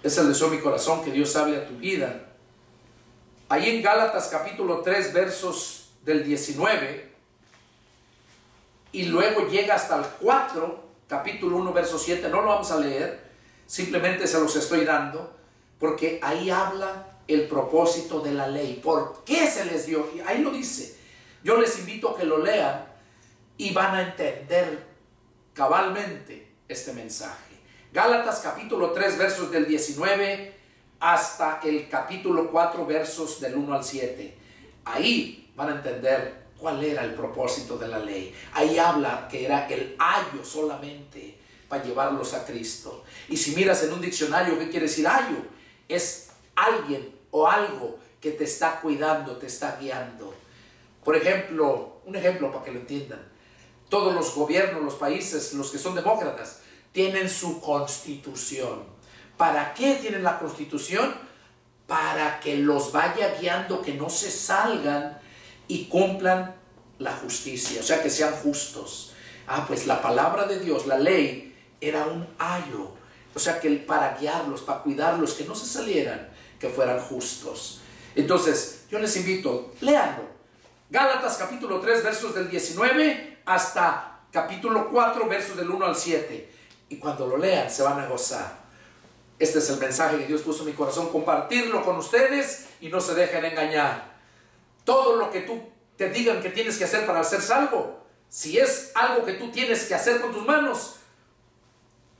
S1: Es el deseo de mi corazón que Dios hable a tu vida. Ahí en Gálatas capítulo 3 versos del 19 y luego llega hasta el 4, capítulo 1 verso 7, no lo vamos a leer, simplemente se los estoy dando, porque ahí habla el propósito de la ley, por qué se les dio, y ahí lo dice. Yo les invito a que lo lean y van a entender cabalmente este mensaje. Gálatas capítulo 3 versos del 19 hasta el capítulo 4 versos del 1 al 7. Ahí van a entender cuál era el propósito de la ley. Ahí habla que era el ayo solamente para llevarlos a Cristo. Y si miras en un diccionario, ¿qué quiere decir ayo? Es alguien o algo que te está cuidando, te está guiando. Por ejemplo, un ejemplo para que lo entiendan. Todos los gobiernos, los países, los que son demócratas, tienen su constitución. ¿Para qué tienen la constitución? Para que los vaya guiando, que no se salgan y cumplan la justicia, o sea, que sean justos. Pues la palabra de Dios, la ley, era un ayo, o sea, que para guiarlos, para cuidarlos, que no se salieran, que fueran justos. Entonces, yo les invito, léanlo. Gálatas capítulo 3, versos del 19 hasta capítulo 4, versos del 1 al 7. Y cuando lo lean, se van a gozar. Este es el mensaje que Dios puso en mi corazón, compartirlo con ustedes y no se dejen engañar. Todo lo que tú te digan que tienes que hacer para ser salvo, si es algo que tú tienes que hacer con tus manos,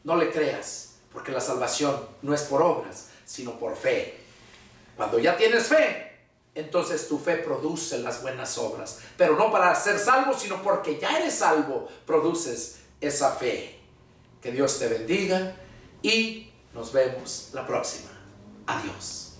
S1: no le creas, porque la salvación no es por obras, sino por fe. Cuando ya tienes fe, entonces tu fe produce las buenas obras, pero no para ser salvo, sino porque ya eres salvo, produces esa fe. Que Dios te bendiga y nos vemos la próxima. Adiós.